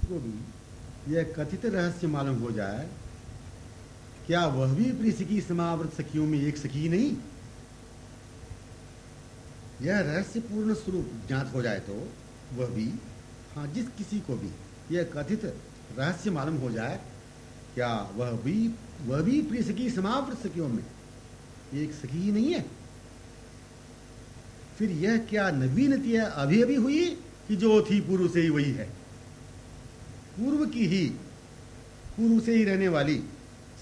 को भी यह कथित रहस्य मालूम हो जाए, क्या वह भी प्रिय सखी समावृत सखियों में एक सखी नहीं? यह रहस्यपूर्ण स्वरूप ज्ञात हो जाए तो वह भी, हाँ, जिस किसी को भी यह कथित रहस्य मालूम हो जाए, क्या वह भी प्रिय सखी समावृत सखियों में एक सखी ही नहीं है? फिर यह क्या नवीनता अभी अभी हुई कि जो थी पूर्व से ही वही है? पूर्व से ही रहने वाली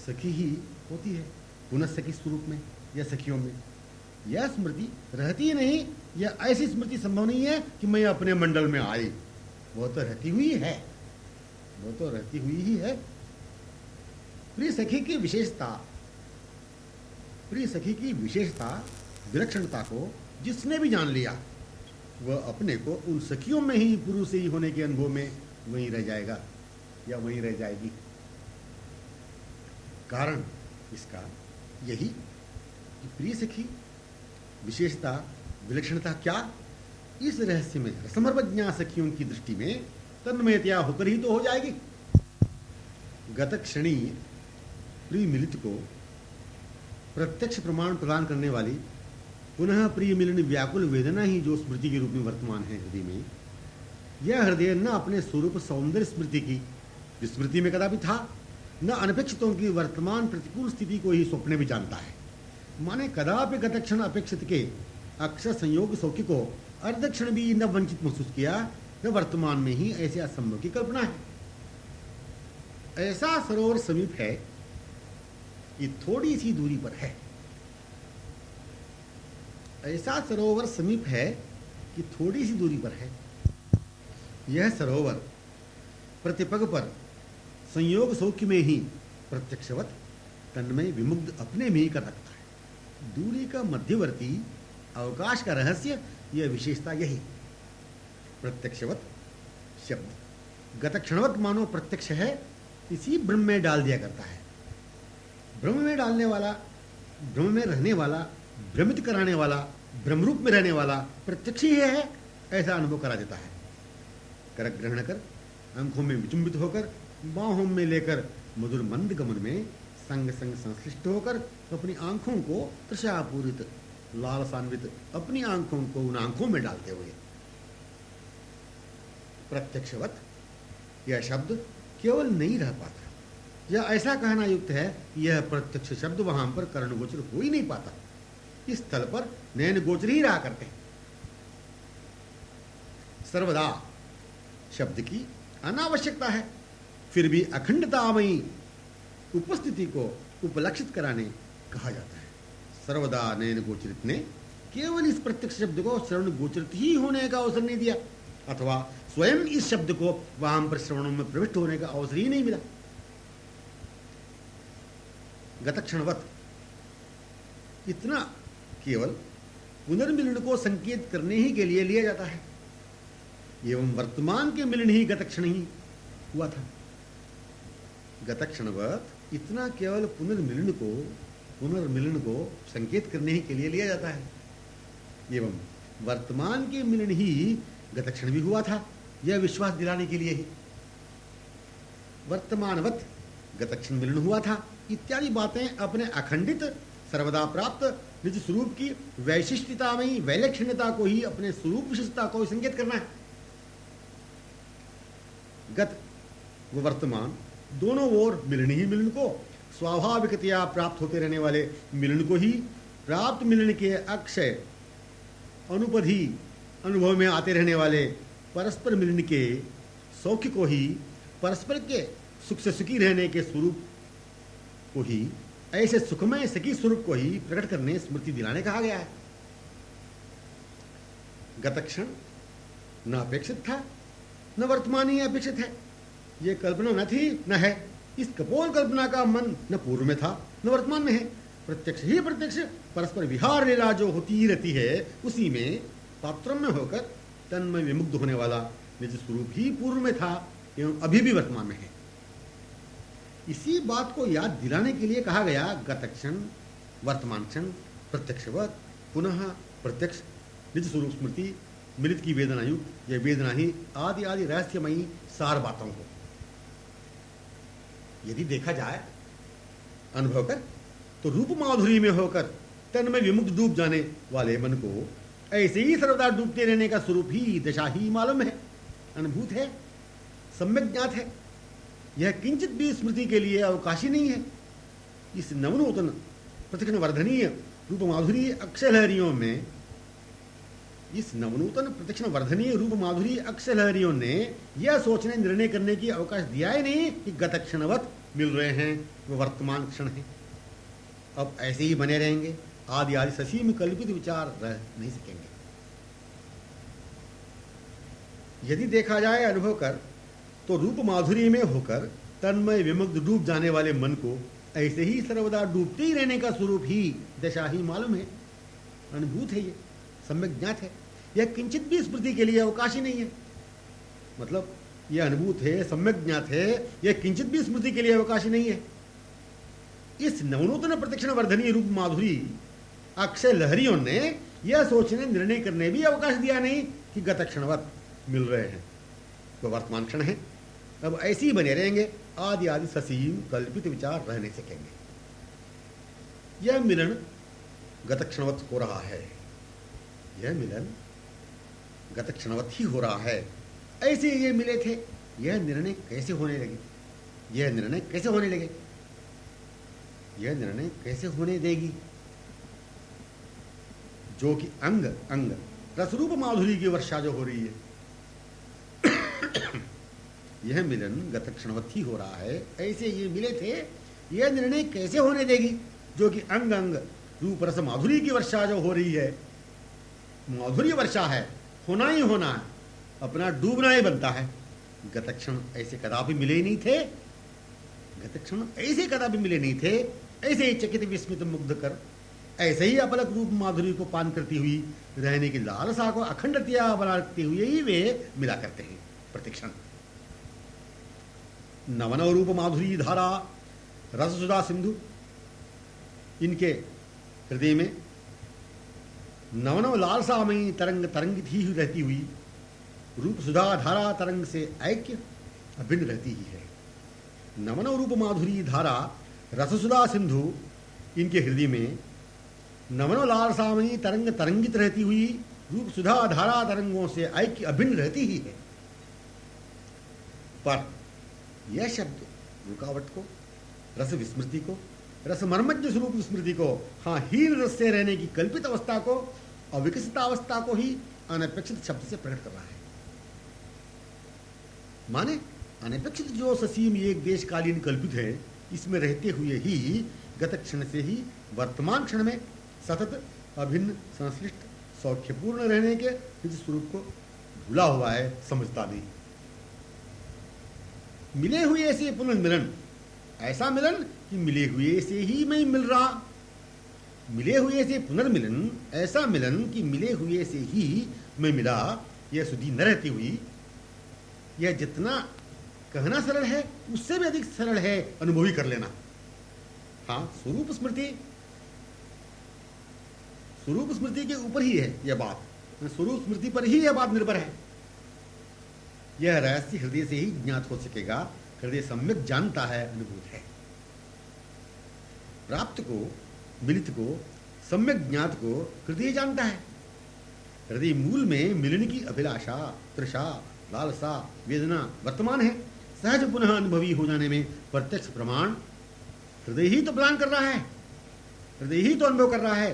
सखी ही होती है पुनः सखी स्वरूप में या सखियों में। यह स्मृति रहती ही नहीं, यह ऐसी स्मृति संभव नहीं है कि मैं अपने मंडल में आई। वो तो रहती हुई ही है। प्रिय सखी की विशेषता विलक्षणता को जिसने भी जान लिया, वह अपने को उन सखियों में ही पूर्व से ही होने के अनुभव में वहीं रह जाएगा या वहीं रह जाएगी। कारण इसका यही कि प्रिय सखी विशेषता विलक्षणता क्या इस रहस्य में रसमर्वज्ञा सखियों की दृष्टि में तन्मयतया होकर ही तो हो जाएगी। गत क्षणी प्रिय मिलित को प्रत्यक्ष प्रमाण प्रदान करने वाली पुनः प्रिय मिलन व्याकुल वेदना ही जो स्मृति के रूप में वर्तमान है हृदय में, यह हृदय न अपने स्वरूप सौंदर्य स्मृति की विस्मृति में कदापि था, न अनपेक्षितों की वर्तमान प्रतिकूल स्थिति को ही स्वप्न भी जानता है। माने कदापि गतक्षण अपेक्षित के अक्षर संयोग सौख्य को अर्धक्षण भी न वंचित महसूस किया, न वर्तमान में ही ऐसे असंभव की कल्पना है। ऐसा सरोवर समीप है कि थोड़ी सी दूरी पर है। ऐसा सरोवर समीप है कि थोड़ी सी दूरी पर है। यह सरोवर प्रतिपग पर संयोग सौख्य में ही प्रत्यक्षवत तन्मय विमुग्ध अपने में ही कर रखता है। दूरी का मध्यवर्ती अवकाश का रहस्य, यह विशेषता यही। प्रत्यक्षवत शब्द गतक्षणवत मानो प्रत्यक्ष है, इसी ब्रह्म में डाल दिया करता है। ब्रह्म में डालने वाला, ब्रह्म में रहने वाला, भ्रमित कराने वाला, ब्रह्मरूप में रहने वाला प्रत्यक्ष ही है, ऐसा अनुभव करा देता है। कर ग्रहण कर, आंखों में विचुंबित होकर, बाहों में लेकर, मधुर मंद गमन में संग संग संश्लिष्ट होकर, अपनी आंखों को तृषापूरित लालसान्वित अपनी आंखों को उन आंखों में डालते हुए प्रत्यक्षवत, यह शब्द केवल नहीं रह पाता। यह ऐसा कहना युक्त है कि यह प्रत्यक्ष शब्द वहां पर कर्णगोचर हो ही नहीं पाता। इस स्थल पर नयन गोचर ही रहा करते हैं। सर्वदा शब्द की अनावश्यकता है, फिर भी अखंडतामयी उपस्थिति को उपलक्षित कराने कहा जाता है। सर्वदा नयन गोचरित ने केवल इस प्रत्यक्ष शब्द को श्रवण गोचरित ही होने का अवसर नहीं दिया, अथवा स्वयं इस शब्द को वहां पर श्रवणों में प्रविष्ट होने का अवसर ही नहीं मिला। गतक्षणवत इतना केवल पुनर्मिलन को संकेत करने ही के लिए लिया जाता है, एवं वर्तमान के मिलन ही गतक्षण ही हुआ था। गतक्षणवत इतना केवल पुनर्मिलन को संकेत करने ही के लिए लिया जाता है, एवं वर्तमान के मिलन ही गतक्षण भी हुआ था, यह विश्वास दिलाने के लिए ही। वर्तमानवत गतक्षण मिलन हुआ था इत्यादि बातें अपने अखंडित सर्वदा प्राप्त निज स्वरूप की वैशिष्टता में वैलक्षण्यता को ही, अपने स्वरूप विशिष्टता को संकेत करना है। गत व वर्तमान दोनों ओर मिलन ही मिलन को, स्वाभाविकतया प्राप्त होते रहने वाले मिलन को ही, प्राप्त मिलन के अक्षय अनुपधि अनुभव में आते रहने वाले परस्पर मिलन के सौख्य को ही, परस्पर के सुख से सुखी रहने के स्वरूप को ही, ऐसे सुखमय सखी स्वरूप को ही प्रकट करने, स्मृति दिलाने कहा गया है। गतक्षण न अपेक्षित था, न वर्तमान ही अपेक्षित है। यह कल्पना न थी न है। इस कपोल कल्पना का मन न पूर्व में था न वर्तमान में है। प्रत्यक्ष ही प्रत्यक्ष परस्पर विहार लीला जो होती ही रहती है, उसी में पात्र में होकर तन्मय विमुग्ध होने वाला निज स्वरूप ही पूर्व में था एवं अभी भी वर्तमान में है। इसी बात को याद दिलाने के लिए कहा गया गतक्षण, वर्तमान क्षण, प्रत्यक्षवत, पुनः प्रत्यक्ष, निज स्वरूप स्मृति, मिलित की वेदना युक्त, यह वेदना ही आदि आदि रहस्यमयी सार बातों को यदि देखा जाए अनुभव कर तो रूप माधुरी में होकर तन में विमुक्त डूब जाने वाले मन को ऐसे ही सर्वदा डूबते रहने का स्वरूप ही दशा ही मालूम है, अनुभूत है, सम्यक ज्ञात है। यह किंचित भी स्मृति के लिए अवकाशी नहीं है। इस नवनूतन प्रतिक्षण वर्धनीय रूप माधुरी अक्षय लहरियों में, इस नवनूतन प्रतिक्षण वर्धनीय रूप माधुरी अक्षय लहरियों ने यह सोचने निर्णय करने की अवकाश दिया ही नहीं कि गत क्षणवत मिल रहे हैं, वो वर्तमान क्षण है, अब ऐसे ही बने रहेंगे, आदि आदि ससीम कल्पित विचार रह नहीं सकेंगे। यदि देखा जाए अनुभव कर तो रूप माधुरी में होकर तन्मय विमुक्त डूब जाने वाले मन को ऐसे ही सर्वदा डूबते ही रहने का स्वरूप ही दशा ही मालूम है, अनुभूत है, ये सम्यक ज्ञात है। यह किंचित भी स्मृति के लिए अवकाश ही नहीं है। मतलब यह अनुभूत है, सम्यक ज्ञात है, यह किंचित भी स्मृति के लिए अवकाश ही नहीं है। इस नवनूतन प्रतिक्षण वर्धनीय रूप माधुरी अक्षय लहरियों ने यह सोचने निर्णय करने भी अवकाश दिया नहीं कि गत क्षणवत मिल रहे हैं, तो वर्तमान क्षण है, अब ऐसे ही बने रहेंगे, आदि आदि ससीम कल्पित विचार रह नहीं सकेंगे। यह मिलन गत क्षणवत हो रहा है, यह मिलन गत क्षणवत ही हो रहा है। ऐसे ये मिले थे, यह निर्णय कैसे होने लगे, यह निर्णय कैसे होने लगे, यह निर्णय कैसे होने देगी, जो कि अंग अंग रसरूप माधुरी की वर्षा जो हो रही है। यह मिलन गत क्षणवत ही हो रहा है, ऐसे ये मिले थे, यह निर्णय कैसे होने देगी, जो कि अंग अंग रूप रस माधुरी की वर्षा जो हो रही है। माधुरी वर्षा है, होना ही होना है, अपना डूबना ही बनता है। गत क्षण ऐसे कदापि मिले ही नहीं थे, गत क्षण ऐसे कदापि मिले नहीं थे, ऐसे ही चकित विस्मित मुग्ध कर ऐसे ही अपलक रूप माधुरी को पान करती हुई रहने की लालसा को अखंडतया बनाते हुए ही वे मिला करते हैं प्रतिक्षण। नवनव रूप माधुरी धारा रससुधा सिंधु, इनके हृदय में नवनव लालसामयी तरंग तरंगित ही रहती हुई रूप सुधा धारा तरंग से ऐक्य अभिन्न रहती ही है। नवनव रूप माधुरी धारा रससुधा सिंधु, इनके हृदय में नवनव लालसामयी तरंग तरंगित रहती हुई रूप सुधा धारा तरंगों से ऐक्य अभिन्न रहती ही है। पर यह शब्द रुकावट को, रस विस्मृति को, रस मर्मज्ञ स्वरूप स्मृति को, हाँ हीन रस से रहने की कल्पित अवस्था को, अविकसित अवस्था को ही अनपेक्षित शब्द से प्रकट कर रहा है। माने अनपेक्षित जो ससीम एक देशकालीन कल्पित है, इसमें रहते हुए ही गत क्षण से ही वर्तमान क्षण में सतत अभिन्न संश्लिष्ट सौख्यपूर्ण रहने के इस स्वरूप को भूला हुआ है, समझता नहीं। मिले हुए से पुनर्मिलन, ऐसा मिलन कि मिले हुए से ही मैं मिल रहा, मिले हुए से पुनर्मिलन, ऐसा मिलन कि मिले हुए से ही मैं मिला, यह सुधी न रहती हुई, यह जितना कहना सरल है उससे भी अधिक सरल है अनुभवी कर लेना। हाँ, स्वरूप स्मृति के ऊपर ही है यह बात, स्वरूप स्मृति पर ही यह बात निर्भर है। यह रहस्य हृदय से ही ज्ञात हो सकेगा, हृदय सम्यक जानता है, अनुभूत है। प्राप्त को, मिलित को, सम्यक ज्ञात को हृदय जानता है। हृदय मूल में मिलन की अभिलाषा, तृषा, लालसा, वेदना वर्तमान है। सहज पुनः अनुभवी हो जाने में प्रत्यक्ष प्रमाण हृदय ही तो प्रदान कर रहा है, हृदय ही तो अनुभव कर रहा है।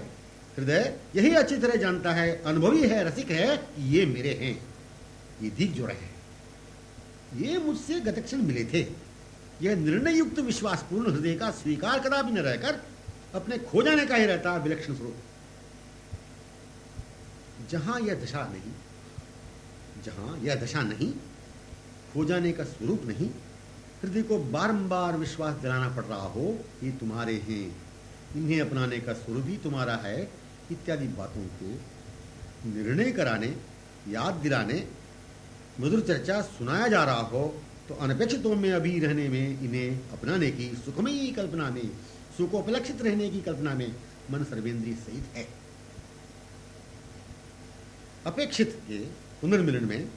हृदय यही अच्छी तरह जानता है, अनुभवी है, रसिक है कि ये मेरे हैं, ये दिख जो रहे हैं, ये मुझसे गतक्षण मिले थे। यह निर्णय युक्त विश्वासपूर्ण हृदय का स्वीकार कदापि न रहकर अपने खो जाने का ही रहता विलक्षण स्वरूप। जहां यह दशा नहीं, खो जाने का स्वरूप नहीं, हृदय को बारंबार विश्वास दिलाना पड़ रहा हो, ये तुम्हारे हैं, इन्हें अपनाने का स्वरूप ही तुम्हारा है, इत्यादि बातों को निर्णय कराने, याद दिलाने, मधुर चर्चा सुनाया जा रहा हो, तो अनपेक्षितों में अभी रहने में, इन्हें अपनाने की सुखमयी कल्पना में, सुखोपलक्षित रहने की कल्पना में मन सर्वेंद्रिय सहित है। अपेक्षित के पुनर्मिलन में,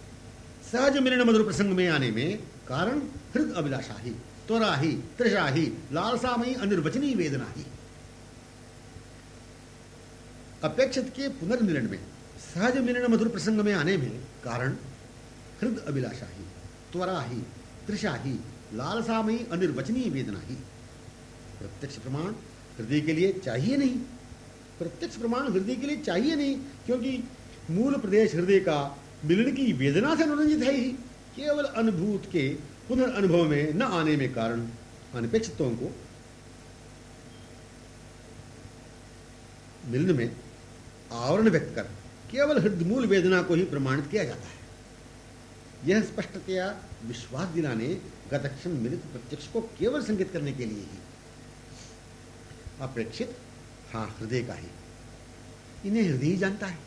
सहज मिलन मधुर प्रसंग में आने में कारण हृदय अभिलाषा ही, त्वरा ही, तृषा ही, लालसामयी अनिर्वचनीय वेदना ही। अपेक्षित के पुनर्मिलन में, सहज मिलन मधुर प्रसंग में आने में कारण हृद अभिलाषा ही, त्वरा ही, तृषा ही, लालसामयी अनिर्वचनीय वेदना ही। प्रत्यक्ष प्रमाण हृदय के लिए चाहिए नहीं, प्रत्यक्ष प्रमाण हृदय के लिए चाहिए नहीं, क्योंकि मूल प्रदेश हृदय का मिलन की वेदना से अनुरंजित है ही। केवल अनुभूत के पुनर्अनुभव में न आने में कारण अनपेक्षितों को मिलन में आवरण व्यक्त कर केवल हृदय मूल वेदना को ही प्रमाणित किया जाता है। यह स्पष्टतया विश्वास दिलाने गतक्षण मिलित प्रत्यक्ष को केवल संकेत करने के लिए ही। अपेक्षित हाँ हृदय का ही, इन्हें हृदय ही जानता है।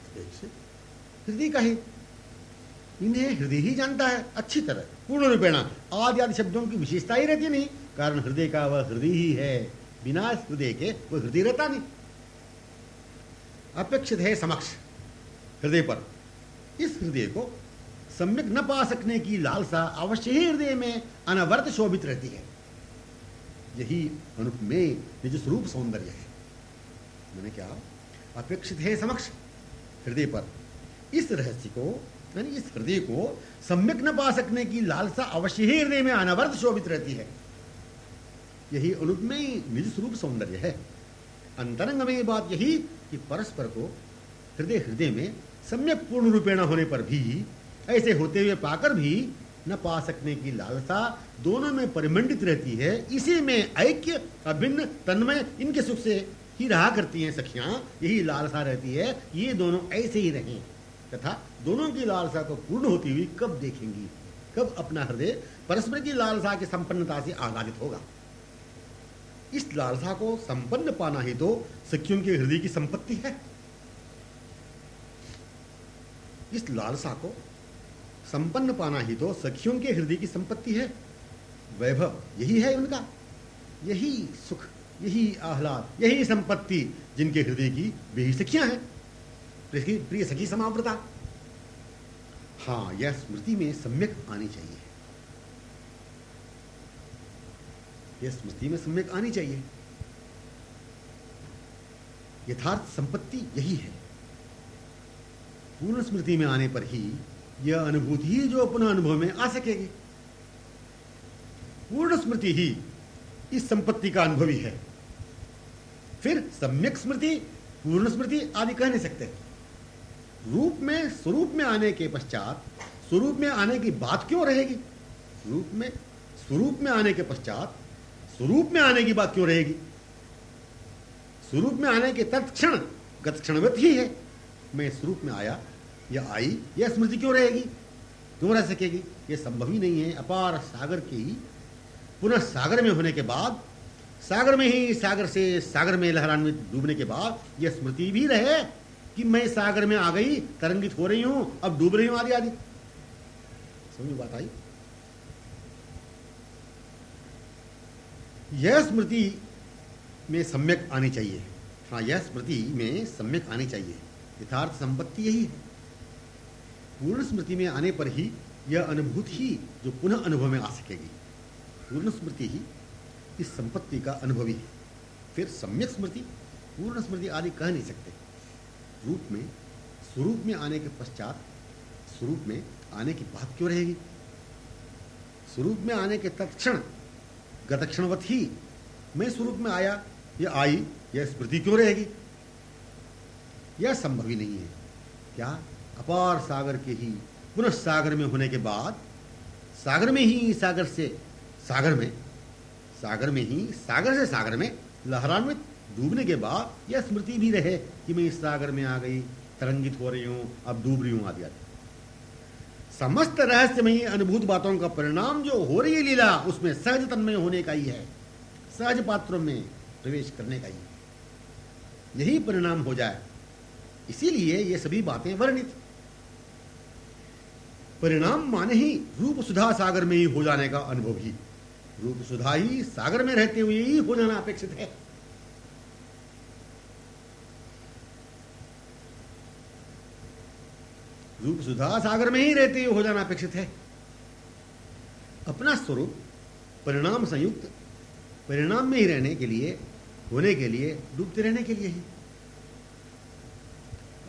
अपेक्षित हृदय का ही, इन्हें हृदय ही जानता है अच्छी तरह, पूर्ण रूपेण। आदि आदि शब्दों की विशेषता ही रहती नहीं, कारण हृदय का वह हृदय ही है, बिना हृदय के वह हृदय रहता नहीं। अपेक्षित है समक्ष हृदय पर, इस हृदय को सम्यक न पा सकने की लालसा अवश्य ही हृदय में अनवरत शोभित रहती है। यही अनुपमेय निज स्वरूप सौंदर्य है। मैंने क्या अपेक्षित है समक्ष हृदय पर, इस रहस्य को यानी इस हृदय को सम्यक न पा सकने की लालसा अवश्य ही हृदय में अनवरत शोभित रहती है। यही अनुपमेय निज स्वरूप सौंदर्य है। अंतरंग में बात यही कि परस्पर को हृदय हृदय में सम्यक पूर्ण रूपेण होने पर भी, ऐसे होते हुए पाकर भी न पा सकने की लालसा दोनों में परिमंडित रहती है। इसी में ऐक्य अभिन्न तन्मय इनके सुख से ही रहा करती हैं सखियां, यही लालसा रहती है। ये दोनों ऐसे ही रहें, तथा दोनों की लालसा को पूर्ण होती हुई कब देखेंगी, कब अपना हृदय परस्पर की लालसा की संपन्नता से आह्लादित होगा। इस लालसा को संपन्न पाना ही तो सखियों के हृदय की संपत्ति है। इस लालसा को संपन्न पाना ही तो सखियों के हृदय की संपत्ति है। वैभव यही है उनका, यही सुख, यही आह्लाद, यही संपत्ति जिनके हृदय की वे ही सखियां हैं, प्रिय सखी समावृता। हाँ, यह स्मृति में सम्यक आनी चाहिए, यह स्मृति में सम्यक आनी चाहिए। यथार्थ संपत्ति यही है। पूर्ण स्मृति में आने पर ही यह अनुभूति ही जो पुनः अनुभव में आ सकेगी। पूर्ण स्मृति ही इस संपत्ति का अनुभवी है। फिर सम्यक स्मृति, पूर्ण स्मृति आदि कह नहीं सकते। रूप में स्वरूप में आने के पश्चात स्वरूप में आने की बात क्यों रहेगी? रूप में स्वरूप में आने के पश्चात स्वरूप में आने की बात क्यों रहेगी? स्वरूप में आने के तत्क्षण गतक्षणवत ही है। मैं स्वरूप में आया या आई, यह स्मृति क्यों रहेगी, क्यों रह सकेगी? यह संभव ही नहीं है। अपार सागर के ही पुनः सागर में होने के बाद, सागर में ही सागर से सागर में लहरान्वित डूबने के बाद यह स्मृति भी रहे कि मैं सागर में आ गई, तरंगित हो रही हूं, अब डूब रही हूं, आदि आदि। समझ बात आई? यह स्मृति में सम्यक आनी चाहिए। हाँ, यह स्मृति में सम्यक आनी चाहिए। यथार्थ संपत्ति यही है। पूर्ण स्मृति में आने पर ही यह अनुभूति ही जो पुनः अनुभव में आ सकेगी। पूर्ण स्मृति ही इस संपत्ति का अनुभवी है। फिर सम्यक स्मृति, पूर्ण स्मृति आदि कह नहीं सकते। रूप में स्वरूप में आने के पश्चात स्वरूप में आने की बात क्यों रहेगी? स्वरूप में आने के तत्क्षण गतक्षणवत ही मैं स्वरूप में आया या आई, यह स्मृति क्यों रहेगी? यह संभव ही नहीं है। क्या? अपार सागर के ही पुनः सागर में होने के बाद, सागर में ही सागर से सागर में, सागर में ही सागर से सागर में लहरान्वित डूबने के बाद यह स्मृति भी रहे कि मैं इस सागर में आ गई, तरंगित हो रही हूं, अब डूब रही हूं, आदि आदि। समस्त रहस्यमयी अनुभूत बातों का परिणाम जो हो रही है लीला, उसमें सहज तन्मय होने का ही है, सहज पात्रों में प्रवेश करने का ही यही परिणाम हो जाए। इसीलिए ये सभी बातें वर्णित। परिणाम माने ही रूप सुधा सागर में ही हो जाने का अनुभव ही, रूप सुधा ही सागर में रहते हुए ही हो जाना अपेक्षित है। रूप सुधा सागर में ही रहते हुए हो जाना अपेक्षित है। अपना स्वरूप परिणाम संयुक्त, परिणाम में ही रहने के लिए, होने के लिए, डूबते रहने के लिए ही।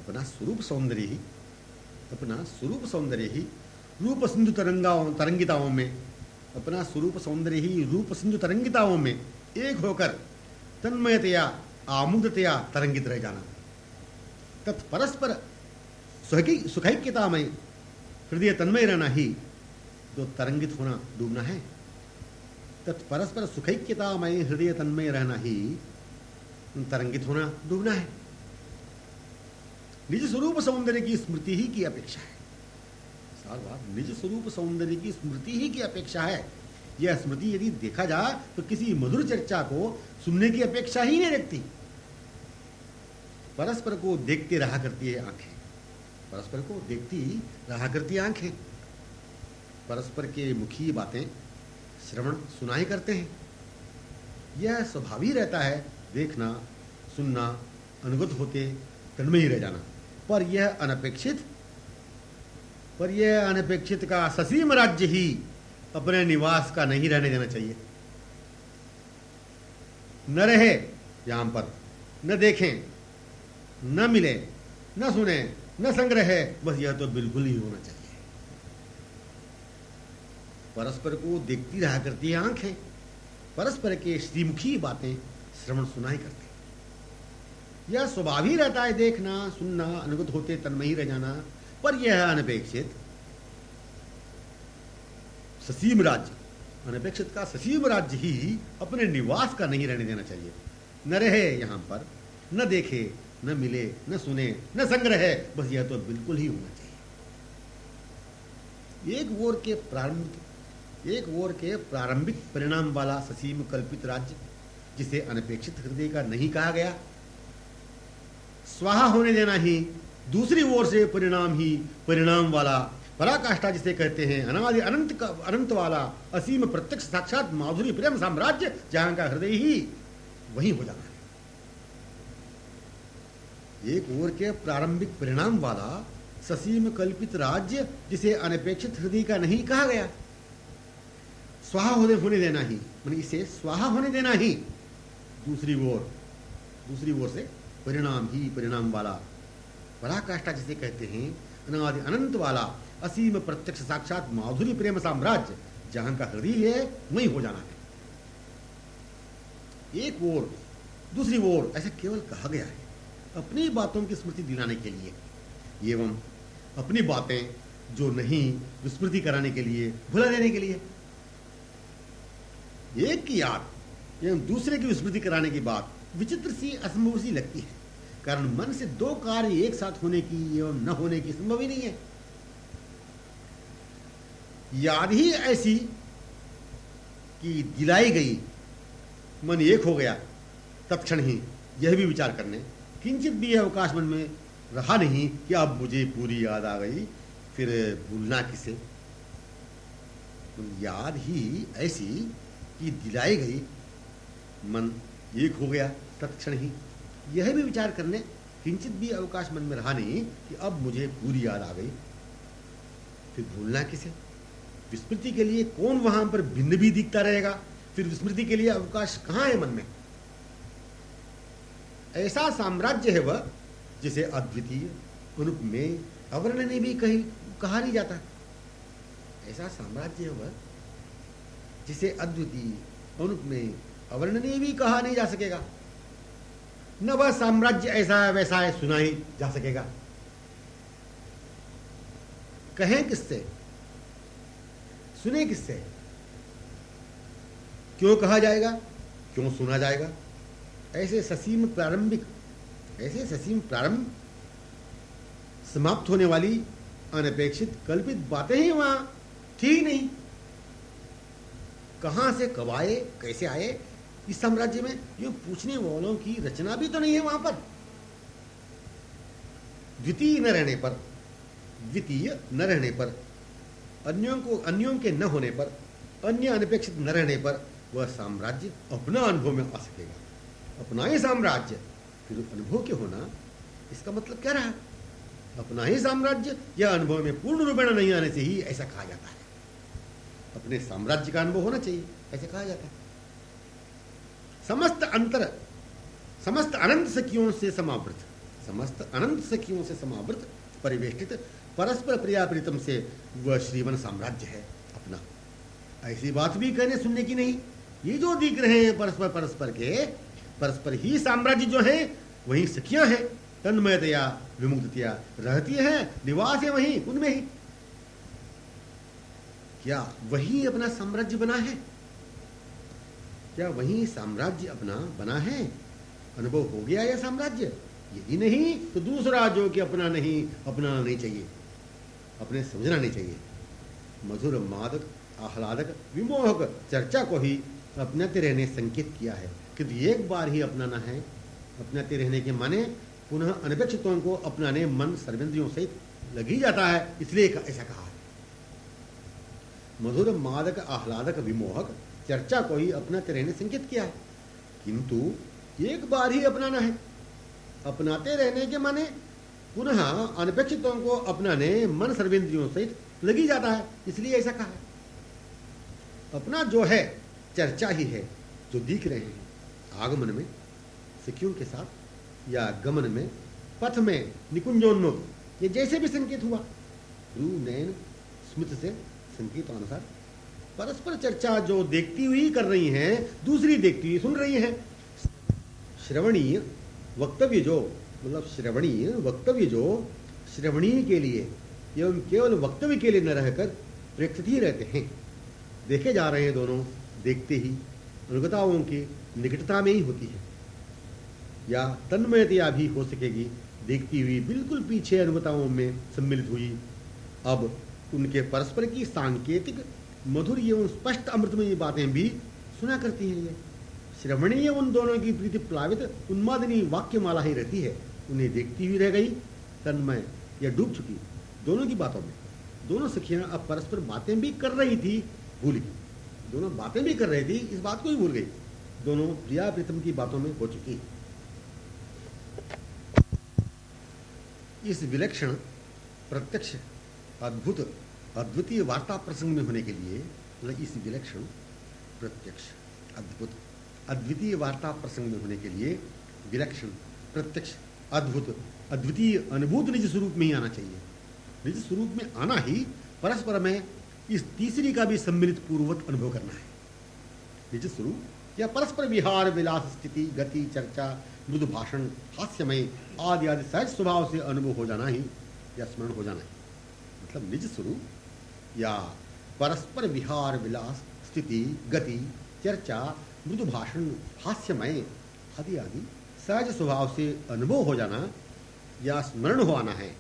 अपना स्वरूप सौंदर्य ही रूप सिंधु तरंगिताओं में, अपना स्वरूप सौंदर्य ही रूप सिंधु तरंगिताओं में एक होकर तन्मयतया आमुदतया तरंगित रह जाना। तत्परस्पर सुखैक्यतामय हृदय तन्मय रहना ही तो तरंगित होना, डूबना है। तत्परस्पर सुखैक्यतामय हृदय तन्मय रहना ही तरंगित होना, डूबना है। निज स्वरूप सौंदर्य की स्मृति ही की अपेक्षा है। सार बात, निज स्वरूप सौंदर्य की स्मृति ही की अपेक्षा है। यह स्मृति यदि देखा जाए तो किसी मधुर चर्चा को सुनने की अपेक्षा ही नहीं रखती। परस्पर को देखते रहा करती है आंखें, परस्पर को देखती रहा करती आंखें, परस्पर के मुखी बातें श्रवण सुनाई करते हैं। यह स्वभाव ही रहता है, देखना सुनना, अनुगत होते तन्मय ही रह जाना। पर यह अनपेक्षित का ससीम राज्य ही अपने निवास का नहीं रहने देना चाहिए। न रहे यहां पर, न देखें, न मिले, न सुने, न संग्रहे, बस यह तो बिल्कुल ही होना चाहिए। परस्पर को देखती रहा करती है आंखें, परस्पर के श्रीमुखी बातें श्रवण सुनाई करते। यह स्वभाव ही रहता है, देखना सुनना, अनुगत होते तन्मयी रह जाना। पर यह अनपेक्षित ससीम राज्य, अनपेक्षित का ससीम राज्य ही अपने निवास का नहीं रहने देना चाहिए। न रहे यहां पर, न देखे, न मिले, न सुने, न संग्रहे, बस यह तो बिल्कुल ही होना चाहिए। एक ओर के प्रारंभिक परिणाम वाला ससीम कल्पित राज्य, जिसे अनपेक्षित हृदय का नहीं कहा गया, स्वाहा होने देना ही। दूसरी ओर से परिणाम ही परिणाम वाला पराकाष्ठा जिसे कहते हैं, अनादि अनंत वाला असीम प्रत्यक्ष साक्षात माधुरी प्रेम साम्राज्य, जहां का हृदय ही वही हो जाना है। एक ओर के प्रारंभिक परिणाम वाला ससीम कल्पित राज्य, जिसे अनपेक्षित हृदय का नहीं कहा गया, स्वाहा होने देना ही, मतलब इसे स्वाहा होने देना ही। दूसरी ओर से परिणाम ही परिणाम वाला पराकाष्ठा जिसे कहते हैं, अनादि अनंत वाला असीम प्रत्यक्ष साक्षात माधुरी प्रेम साम्राज्य, जहां का हृदय है वही हो जाना है। एक ओर दूसरी ओर ऐसा केवल कहा गया है अपनी बातों की स्मृति दिलाने के लिए, एवं अपनी बातें जो नहीं विस्मृति कराने के लिए, भुला देने के लिए। एक की याद एवं दूसरे की विस्मृति कराने की बात विचित्र सी, असंभव सी लगती है, कारण मन से दो कार्य एक साथ होने की एवं न होने की संभव ही नहीं है। याद ही ऐसी कि दिलाई गई, मन एक हो गया तत्क्षण ही, यह भी विचार करने किंचित भी अवकाश मन में रहा नहीं कि अब मुझे पूरी याद आ गई, फिर भूलना किसे। याद ही ऐसी कि दिलाई गई, मन एक हो गया तत्क्षण ही, यह भी विचार करने किंचित भी अवकाश मन में रहा नहीं कि अब मुझे पूरी याद आ गई, फिर भूलना किसे। विस्मृति के लिए कौन वहां पर भिन्न भी दिखता रहेगा, फिर विस्मृति के लिए अवकाश कहां है मन में। ऐसा साम्राज्य है वह जिसे अद्वितीय, अनुपमेय, अवर्णनीय भी कहा नहीं जाता। ऐसा साम्राज्य है वह जिसे अद्वितीय, अनुपमेय, अवर्णनीय भी कहा नहीं जा सकेगा। न वह साम्राज्य ऐसा है वैसा है सुना ही जा सकेगा। कहें किससे, सुने किससे, क्यों कहा जाएगा, क्यों सुना जाएगा। ऐसे ससीम प्रारंभ समाप्त होने वाली अनपेक्षित कल्पित बातें ही वहां थी नहीं। कहां से कब आए, कैसे आए इस साम्राज्य में, ये पूछने वालों की रचना भी तो नहीं है वहां पर। द्वितीय न रहने पर, अन्यों के न होने पर, अन्य अनपेक्षित न रहने पर वह साम्राज्य अपना अनुभव में आ सकेगा। अपना ही साम्राज्य, फिर अनुभव के होना, इसका मतलब क्या रहा। अपना ही साम्राज्य या अनुभव में पूर्ण रूपेण नहीं आने से ही ऐसा कहा जाता है। अपने साम्राज्य का अनुभव होना चाहिए, ऐसे कहा जाता है। समस्त अनंत सखियों से समावृत, समस्त अनंत सखियों से समावृत परिवेष्टित परस्पर प्रियाप्रीतम से वह श्रीवन साम्राज्य है अपना। ऐसी बात भी कहने सुनने की नहीं। ये जो दिख रहे हैं परस्पर परस्पर के, परस्पर ही साम्राज्य जो है वही सखियां हैं, तन्मयतया विमुक्तया रहती है, निवास है वहीं उनमें ही। क्या वही अपना साम्राज्य बना है? क्या वही साम्राज्य अपना बना है? अनुभव हो गया यह साम्राज्य? यदि नहीं तो दूसरा जो कि अपना नहीं, अपनाना नहीं चाहिए, अपने समझना नहीं चाहिए। मधुर मादक आह्लादक विमोहक चर्चा को ही अपनाते रहने संकेत किया है, किंतु एक बार ही अपनाना है। अपनाते रहने के माने पुनः अनपेक्षितों को अपनाने मन सर्वेंद्रियों सहित लग ही जाता है, इसलिए ऐसा कहा है। मधुर मादक आह्लादक विमोहक चर्चा को ही अपनाते रहने संकेत किया है, किंतु एक बार ही अपनाना है। अपनाते रहने के माने पुनः अनपेक्षितों को अपनाने मन सर्वेंद्रियों सहित लग ही जाता है, इसलिए ऐसा कहा है। अपना जो है चर्चा ही है, जो दिख रहे हैं आगमन में सखियों के साथ या गमन में, पथ में निकुंजोन्मुख, ये जैसे भी संकेत हुआ, रू नयन स्मित से संकेत अनुसार परस्पर चर्चा जो देखती हुई कर रही हैं, दूसरी देखती हुई सुन रही हैं। श्रवणीय वक्तव्य जो, मतलब श्रवणीय वक्तव्य जो श्रवणीय के लिए एवं केवल वक्तव्य के लिए न रहकर प्रेक्षित ही रहते हैं। देखे जा रहे हैं दोनों, देखते ही अनुगताओं की निकटता में ही होती है, या तन्मयतया भी हो सकेगी देखती हुई बिल्कुल पीछे अनुगताओं में सम्मिलित हुई। अब उनके परस्पर की सांकेतिक मधुर एवं स्पष्ट अमृतमयी बातें भी सुना करती हैं। ये श्रवणीय उन दोनों की प्रीति प्लावित उन्मादनी वाक्यमाला ही रहती है, उन्हें देखती हुई रह गई, तन्मय या डूब चुकी दोनों की बातों में। दोनों सखियां अब परस्पर बातें भी कर रही थी, भूल गई। दोनों बातें भी कर रही थी, इस बात को ही भूल गई, दोनों प्रिया प्रीतम की बातों में हो चुकी। इस विलक्षण प्रत्यक्ष अद्भुत अद्वितीय वार्ता प्रसंग में होने के लिए, मतलब इस विलक्षण प्रत्यक्ष अद्भुत अद्वितीय वार्ता प्रसंग में होने के लिए विलक्षण प्रत्यक्ष अद्भुत अद्वितीय अनुभूत निज स्वरूप में ही आना चाहिए। निज स्वरूप में आना ही परस्पर में इस तीसरी का भी सम्मिलित पूर्ववत अनुभव करना है। निज स्वरूप या परस्पर विहार विलास स्थिति गति चर्चा मृदु भाषण हास्यमय आदि आदि सहज स्वभाव से अनुभव हो जाना ही या स्मरण हो जाना है। मतलब निज स्वरूप या परस्पर विहार विलास स्थिति गति चर्चा मृदु भाषण हास्यमय आदि आदि सहज स्वभाव से अनुभव हो जाना या स्मरण हो आना है।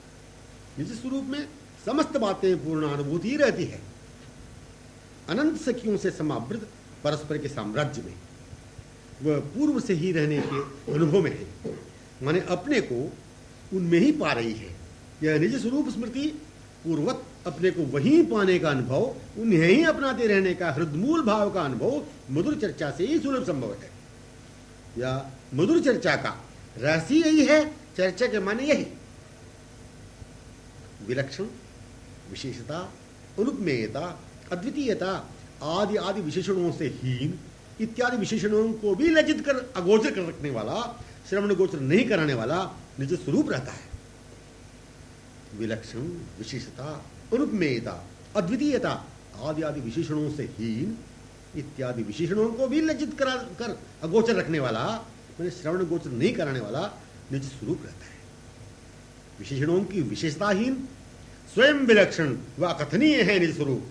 निज स्वरूप में समस्त बातें पूर्ण अनुभूति ही रहती है। अनंत सखियों से समावृत परस्पर के साम्राज्य में वह पूर्व से ही रहने के अनुभव में है, माने अपने को उनमें ही पा रही है। यह निज स्वरूप स्मृति पूर्वत अपने को वहीं पाने का अनुभव, उन्हें ही अपनाते रहने का हृदमूल भाव का अनुभव मधुर चर्चा से ही सुलभ संभव है। या मधुर चर्चा का रहस्य यही है, चर्चा के माने यही विलक्षण विशेषता अनुपमेयता अद्वितीयता आदि आदि विशेषणों से हीन इत्यादि विशेषणों को भी लज्जित कर अगोचर कर रखने वाला, श्रवण गोचर नहीं कराने वाला निज स्वरूप रहता है। विलक्षण विशेषता अनुपमेयता अद्वितीयता आदि आदि विशेषणों से हीन इत्यादि विशेषणों को भी लज्जित कर अगोचर रखने वाला, मैंने श्रवण गोचर नहीं कराने वाला निज स्वरूप रहता है। विशेषणों की विशेषताहीन स्वयं विलक्षण व अकथनीय है निज स्वरूप।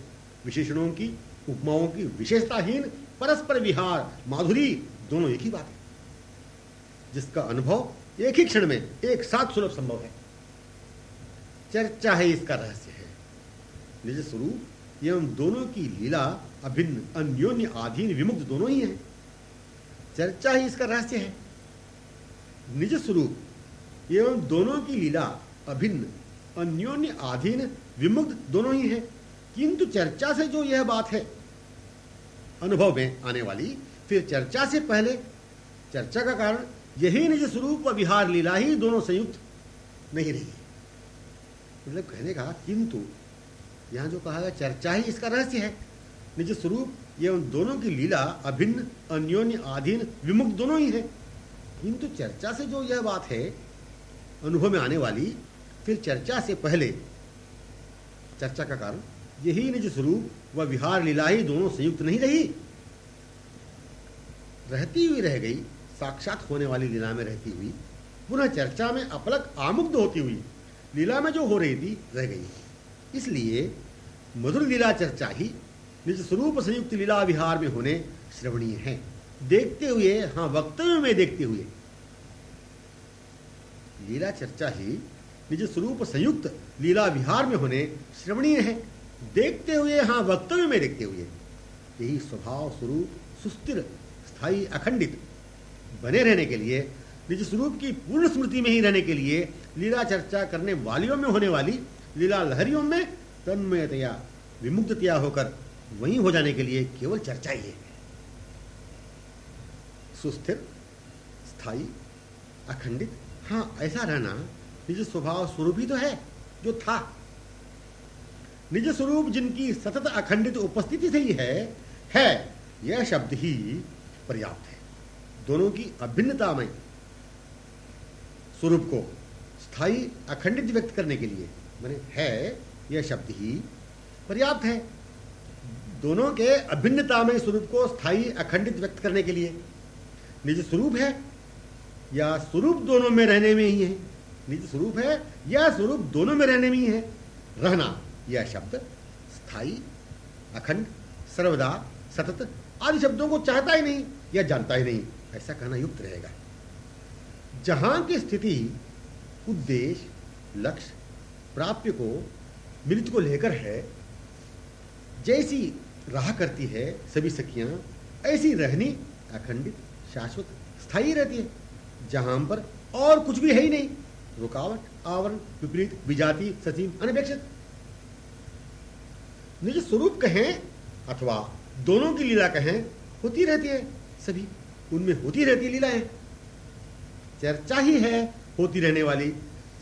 विशेषणों की उपमाओं की विशेषताहीन परस्पर विहार माधुरी दोनों एक ही बात है, जिसका अनुभव एक ही क्षण में एक साथ सुलभ संभव है। चर्चा है इसका रहस्य है। निज स्वरूप एवं दोनों की लीला अभिन्न अन्योन्य आधीन विमुक्त दोनों ही हैं। चर्चा ही इसका रहस्य है। निज स्वरूप एवं दोनों की लीला अभिन्न अन्योन्य आधीन विमुक्त दोनों ही हैं, किंतु चर्चा से जो यह बात है अनुभव में आने वाली, फिर चर्चा से पहले चर्चा का कारण यही निज स्वरूप व विहार लीला ही दोनों संयुक्त नहीं रही। मतलब कहने का किंतु यहां जो कहा गया चर्चा ही इसका रहस्य है, निज स्वरूप एवं दोनों की लीला अभिन्न, अन्योन्य, आधीन, विमुक्त दोनों ही है। किंतु चर्चा से जो यह बात है अनुभव में आने वाली, फिर चर्चा से पहले चर्चा का कारण यही निज स्वरूप व विहार लीला ही दोनों संयुक्त नहीं रही, रहती हुई रह गई, साक्षात होने वाली लीला में रहती हुई, पुनः चर्चा में अपलक आमुग्ध होती हुई लीला में जो हो रही थी रह गई। इसलिए मधुर लीला चर्चा ही निज स्वरूप संयुक्त लीला विहार में होने श्रवणीय है। देखते हुए, हाँ वक्तव्य में देखते हुए, लीला चर्चा ही निज स्वरूप संयुक्त लीला विहार में होने श्रवणीय है। देखते हुए, हाँ वक्तव्य में देखते हुए, यही स्वभाव स्वरूप सुस्थिर, स्थायी, अखंडित बने रहने के लिए, निज स्वरूप की पूर्ण स्मृति में ही रहने के लिए लीला चर्चा करने वालियों में होने वाली लीला लहरियों में तन्मयतया, विमुक्ततया होकर वहीं हो जाने के लिए केवल चर्चा ही है। सुस्थिर, स्थायी, अखंडित, हाँ ऐसा रहना निज स्वभाव स्वरूप ही तो है जो था। निज स्वरूप जिनकी सतत अखंडित उपस्थिति से ही है यह शब्द ही पर्याप्त है। दोनों की अभिन्नता में स्वरूप को स्थायी अखंडित व्यक्त करने के लिए माने है यह शब्द ही पर्याप्त है। दोनों के अभिन्नता में स्वरूप को स्थायी अखंडित व्यक्त करने के लिए निज स्वरूप है या स्वरूप दोनों में रहने में ही है, निज स्वरूप है या स्वरूप दोनों में रहने में ही है। रहना यह शब्द स्थायी, अखंड, सर्वदा, सतत आदि शब्दों को चाहता ही नहीं या जानता ही नहीं, ऐसा कहना युक्त रहेगा। जहां की स्थिति उद्देश्य, लक्ष्य, प्राप्य को, मिलित को लेकर है, जैसी राह करती है सभी सखियां, ऐसी रहनी अखंडित, शाश्वत, स्थायी रहती है। जहां पर और कुछ भी है ही नहीं, रुकावट, आवरण, विपरीत, विजाति, ससीम, अनपेक्षित। निज स्वरूप कहें अथवा दोनों की लीला कहें, होती रहती है सभी, उनमें होती रहती लीलाएं। चर्चा ही है होती रहने वाली,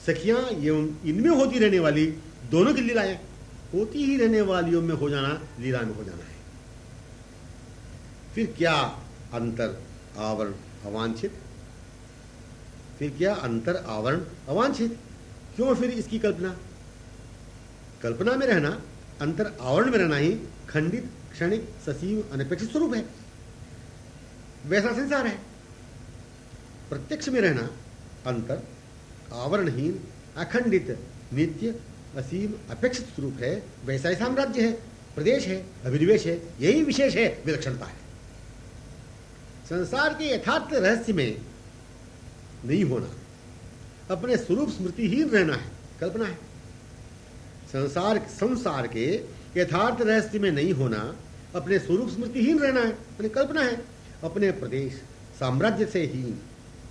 सखियां एवं इनमें होती रहने वाली दोनों की लीलाएं। होती ही रहने वालियों में हो जाना लीला में हो जाना है। फिर क्या अंतर आवरण अवांछित, फिर क्या अंतर आवरण अवांछित, क्यों फिर इसकी कल्पना? कल्पना में रहना, अंतर आवरण में रहना ही खंडित, क्षणिक, ससीम, अनपेक्षित स्वरूप है। वैसा संसार है। प्रत्यक्ष में रहना अंतर आवरणहीन, अखंडित, नित्य, असीम, अपेक्षित स्वरूप है। वैसा ही साम्राज्य है, प्रदेश है, अभिनिवेश है। यही विशेष है, विलक्षणता है। संसार के यथार्थ रहस्य में नहीं होना, अपने स्वरूप स्मृतिहीन रहना है, कल्पना है। संसार के यथार्थ रहस्य में नहीं होना, अपने स्वरूप स्मृतिहीन रहना है, अपनी कल्पना है। अपने प्रदेश साम्राज्य से ही,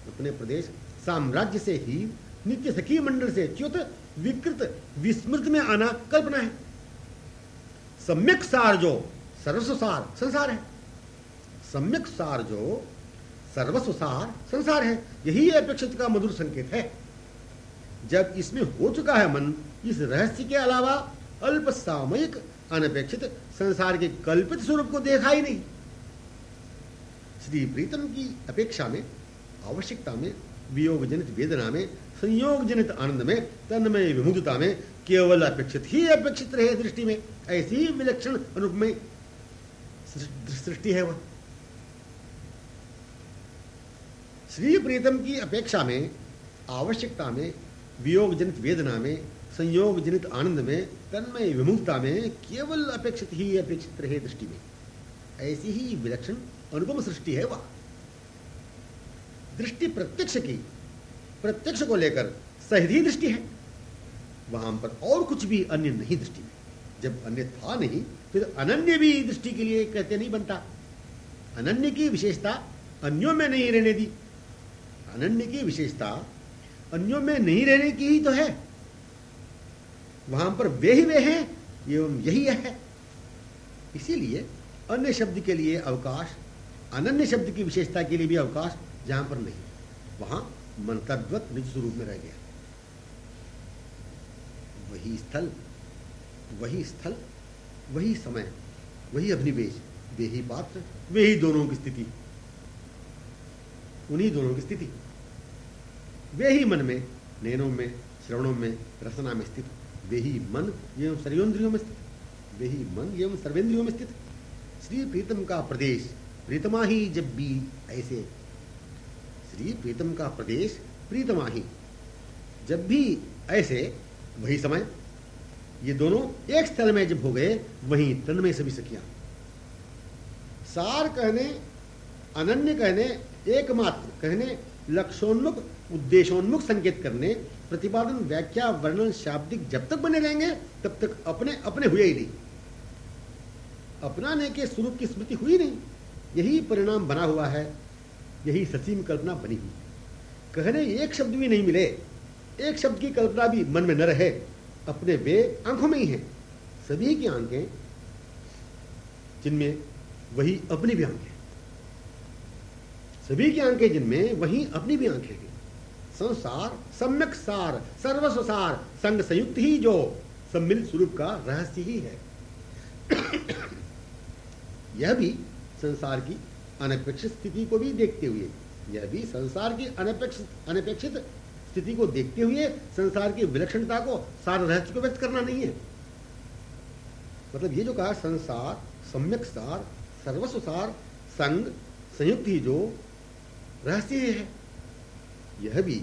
अपने प्रदेश साम्राज्य से ही नित्य सखी मंडल से च्युत विकृत विस्मृत में आना कल्पना है। सम्यक सार जो सर्वस्व सार संसार है, सम्यक सार जो सर्वस्व सार संसार है, यही अपेक्षित का मधुर संकेत है। जब इसमें हो चुका है मन, इस रहस्य के अलावा अल्प सामयिक अनपेक्षित संसार के कल्पित स्वरूप को देखा ही नहीं। श्री प्रीतम की अपेक्षा में, आवश्यकता में, वियोग जनित वेदना में, संयोग जनित आनंद में, तन्मय विमुक्तता में केवल अपेक्षित ही अपेक्षित रहे दृष्टि में, ऐसी विलक्षण अनुपमय सृष्टि है वह। श्री प्रीतम की अपेक्षा में, आवश्यकता में, वियोग जनित वेदना में, संयोग जनित आनंद में, तन्मय विमुक्तता में केवल अपेक्षित ही अपेक्षित रहे दृष्टि में, ऐसी ही विलक्षण अनुपम सृष्टि है वह। दृष्टि प्रत्यक्ष की, प्रत्यक्ष को लेकर सहधी दृष्टि है, वहां पर और कुछ भी अन्य नहीं दृष्टि में। जब अन्य था नहीं, फिर अनन्य भी दृष्टि के लिए कहते नहीं बनता। अनन्य की विशेषता अन्यों में नहीं रहने दी, अनन्य की विशेषता अन्यों में नहीं रहने की ही तो है। वहां पर वे ही वे हैं एवं यही है। इसीलिए अन्य शब्द के लिए अवकाश, अनन्य शब्द की विशेषता के लिए भी अवकाश जहां पर नहीं, वहां मंतव्वत निज स्वरूप में रह गया। वही स्थल, वही समय, वही अभिनिवेश, वे ही पात्र, वे ही दोनों की स्थिति, उन्हीं दोनों की स्थिति। वे ही मन में, नैनों में, श्रवणों में, रसना में स्थित, वे ही मन एवं सर्वेंद्रियों में स्थित, वे ही मन एवं सर्वेंद्रियों में स्थित। श्री प्रीतम का प्रदेश प्रीतमा ही जब भी ऐसे, श्री प्रीतम का प्रदेश प्रीतमा ही जब भी ऐसे, वही समय, ये दोनों एक स्थल में जब हो गए, वहीं तन में सभी सखियां। सार कहने, अनन्य कहने, एकमात्र कहने, लक्ष्योन्मुख उद्देशोन्मुख संकेत करने, प्रतिपादन व्याख्या वर्णन शाब्दिक जब तक बने रहेंगे तब तक अपने अपने हुए ही नहीं, अपनाने के स्वरूप की स्मृति हुई नहीं। यही परिणाम बना हुआ है, यही ससीम कल्पना बनी हुई। कहने एक शब्द भी नहीं मिले, एक शब्द की कल्पना भी मन में न रहे, अपने वे आंखों में ही है। सभी की आंखें जिनमें वही अपनी भी आंखें, सभी की आंखें जिनमें वही अपनी भी आंखें हैं। संसार सम्यक सार, सर्वस्व सार, संग संयुक्त ही जो सम्मिलित स्वरूप का रहस्य ही है। यह भी संसार की अनपेक्षित स्थिति को भी देखते हुए, यह भी संसार की अनपेक्षित स्थिति को देखते हुए संसार की विलक्षणता को, सार रहस्य को व्यक्त करना नहीं है। मतलब ये जो कहा संसार सम्यक सार, सर्वस्व सार, संग संयुक्त ही जो रहस्य है, यह भी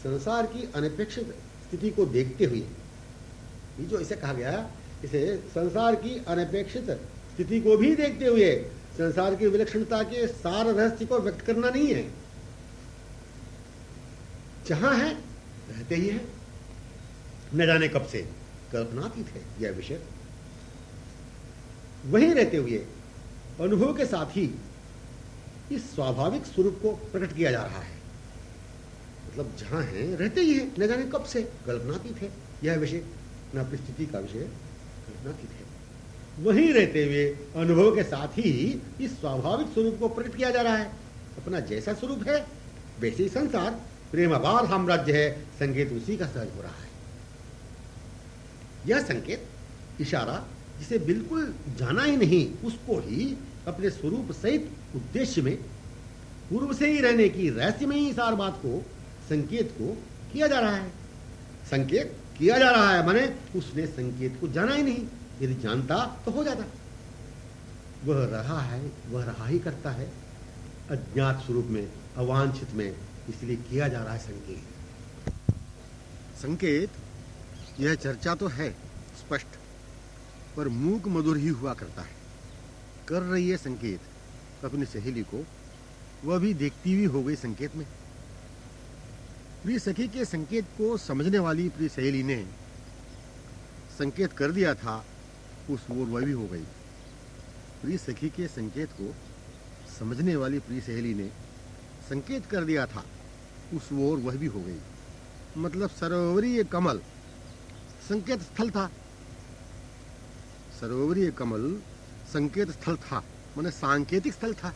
संसार की अनपेक्षित स्थिति को देखते हुए, ये जो इसे कहा गया, इसे संसार की अनपेक्षित स्थिति को भी देखते हुए संसार की विलक्षणता के सार रहस्य को व्यक्त करना नहीं है। जहां है रहते ही है, न जाने कब से कल्पनातीत है यह विषय। वहीं रहते हुए अनुभव के साथ ही इस स्वाभाविक स्वरूप को प्रकट किया जा रहा है। मतलब जहां है रहते ही है, न जाने कब से कल्पनातीत है यह विषय, न परिस्थिति का विषय कल्पनातीत है। वहीं रहते हुए अनुभव के साथ ही इस स्वाभाविक स्वरूप को प्रकट किया जा रहा है। अपना जैसा स्वरूप है वैसे ही संसार प्रेम अपार साम्राज्य है, संकेत उसी का सहज हो रहा है। यह संकेत, इशारा जिसे बिल्कुल जाना ही नहीं, उसको ही अपने स्वरूप सहित उद्देश्य में पूर्व से ही रहने की रहस्य में ही सार बात को, संकेत को किया जा रहा है। संकेत किया जा रहा है माने उसने संकेत को जाना ही नहीं, यदि जानता तो हो जाता। वह रहा है, वह रहा ही करता है अज्ञात स्वरूप में, अवांछित में, इसलिए किया जा रहा है संकेत। संकेत यह चर्चा तो है स्पष्ट, पर मूक मधुर ही हुआ करता है। कर रही है संकेत अपनी सहेली को, वह भी देखती हुई हो गई संकेत में। प्रिय सखी के संकेत को समझने वाली प्रिय सहेली ने संकेत कर दिया था, उस ओर वह भी हो गई। प्रिय सखी के संकेत को समझने वाली प्रिय सहेली ने संकेत कर दिया था, उस ओर वह भी हो गई। मतलब सरोवरीय कमल संकेत स्थल था, सरोवरीय कमल संकेत स्थल था, माने सांकेतिक स्थल था।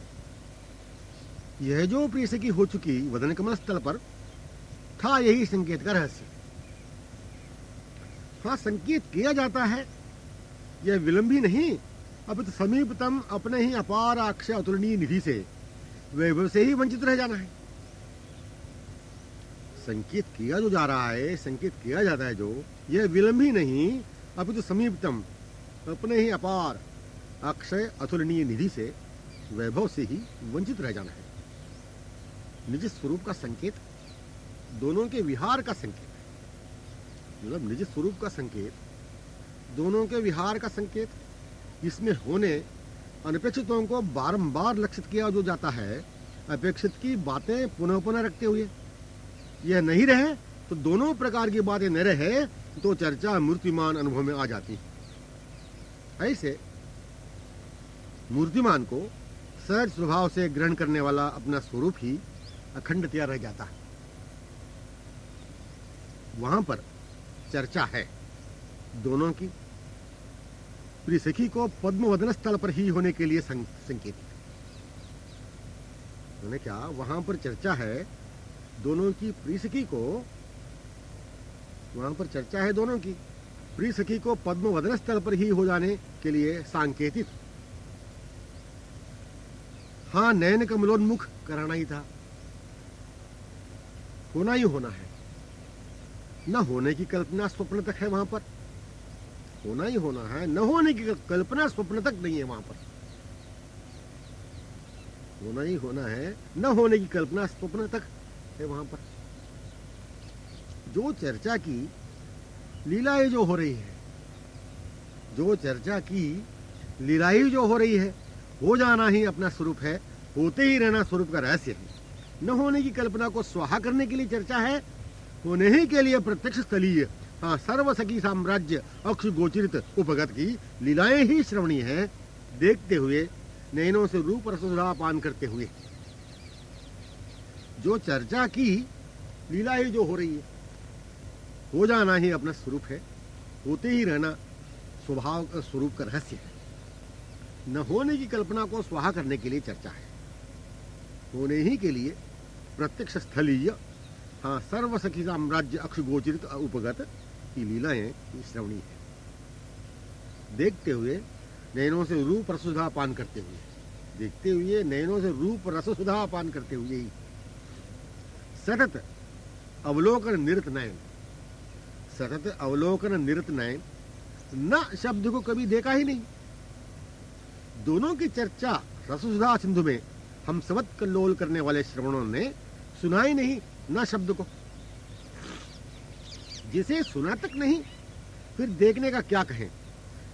यह जो प्रिय सखी हो चुकी वदन कमल स्थल पर था, यही संकेत का रहस्य। हाँ, संकेत किया जाता है, यह विलंबी नहीं, अब तो समीपतम अपने ही अपार अक्षय अतुलनीय निधि से, वैभव से ही वंचित रह जाना है। संकेत किया जो जा रहा है, संकेत किया जाता है जो, यह विलंबी नहीं, अब तो समीपतम अपने ही अपार अक्षय अतुलनीय निधि से, वैभव से ही वंचित रह जाना है। निज स्वरूप का संकेत दोनों के विहार का संकेत, मतलब निज स्वरूप का संकेत दोनों के विहार का संकेत। इसमें होने अनपेक्षितों को बारंबार लक्षित किया जो जाता है, अपेक्षित की बातें पुनः पुनः रखते हुए। यह नहीं रहे तो दोनों प्रकार की बातें न रहे तो चर्चा मूर्तिमान अनुभव में आ जाती। ऐसे मूर्तिमान को सहज स्वभाव से ग्रहण करने वाला अपना स्वरूप ही अखंडतया रह जाता है। वहां पर चर्चा है दोनों की। प्रिय सखी को पद्मवदन स्थल पर ही होने के लिए संकेत उन्हें क्या, वहां पर चर्चा है दोनों की। प्रिय सखी को वहां पर चर्चा है दोनों की, प्रिय सखी को पद्म वदन स्थल पर ही हो जाने के लिए सांकेतिक, हाँ नयन कमलोन्मुख कराना ही था, होना ही होना है। न होने की कल्पना स्वप्न तक है वहां पर, होना ही होना है। न होने की कल्पना स्वप्न तक नहीं है वहां पर, होना ही होना है। न होने की कल्पना स्वप्न तक है वहां पर। जो चर्चा की लीलाएं जो हो रही है, जो चर्चा की लीलाएं जो हो रही है, हो जाना ही अपना स्वरूप है, होते ही रहना स्वरूप का रहस्य है। न होने की कल्पना को स्वाहा करने के लिए चर्चा है, होने ही के लिए प्रत्यक्ष स्थलीय, हाँ सर्व सखी साम्राज्य अक्ष गोचरित उपगत की लीलाएं ही श्रवणीय है, देखते हुए नयनों से रूप रसोधा पान करते हुए। जो चर्चा की लीलाएं जो हो रही है, हो जाना ही अपना स्वरूप है, होते ही रहना स्वभाव का स्वरूप का रहस्य है। न होने की कल्पना को स्वाहा करने के लिए चर्चा है, होने ही के लिए प्रत्यक्ष स्थलीय, हाँ सर्व सखी साम्राज्य अक्ष गोचरित उपगत की लीलाएं श्रवणी है। देखते हुए नयनों से रूप रससुधा पान करते हुए, देखते हुए नयनों से रूप रससुधा पान करते हुए ही सतत अवलोकन निरत नयन, सतत अवलोकन निरत नयन, न शब्द को कभी देखा ही नहीं। दोनों की चर्चा रससुधा सिंधु में हम सबत कल्लोल करने वाले श्रवणों ने सुना ही नहीं, न शब्द को। जिसे सुना तक नहीं, फिर देखने का क्या कहें।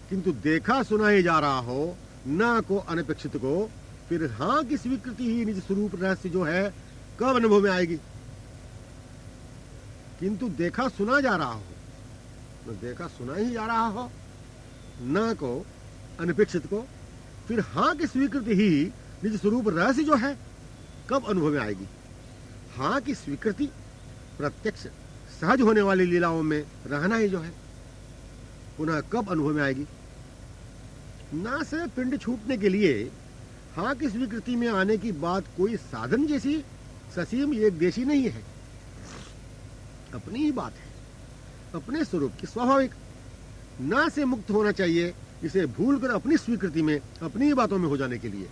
किंतु देखा सुना ही जा रहा हो, न को अनपेक्षित को, फिर हाँ की स्वीकृति ही निज स्वरूप रहस्य जो है कब अनुभव में आएगी। किंतु देखा सुना जा रहा हो, न देखा सुना ही जा रहा हो, न को अनपेक्षित को, फिर हाँ की स्वीकृति ही निज स्वरूप रहस्य जो है कब अनुभव में आएगी। हाँ की स्वीकृति प्रत्यक्ष सहज होने वाली लीलाओं में रहना ही जो है पुनः कब अनुभव में आएगी। ना से पिंड छूटने के लिए हाँ की स्वीकृति में आने की बात कोई साधन जैसी ससीम एक देशी नहीं है, अपनी ही बात है, अपने स्वरूप की स्वाभाविक। ना से मुक्त होना चाहिए, इसे भूलकर अपनी स्वीकृति में, अपनी ही बातों में हो जाने के लिए।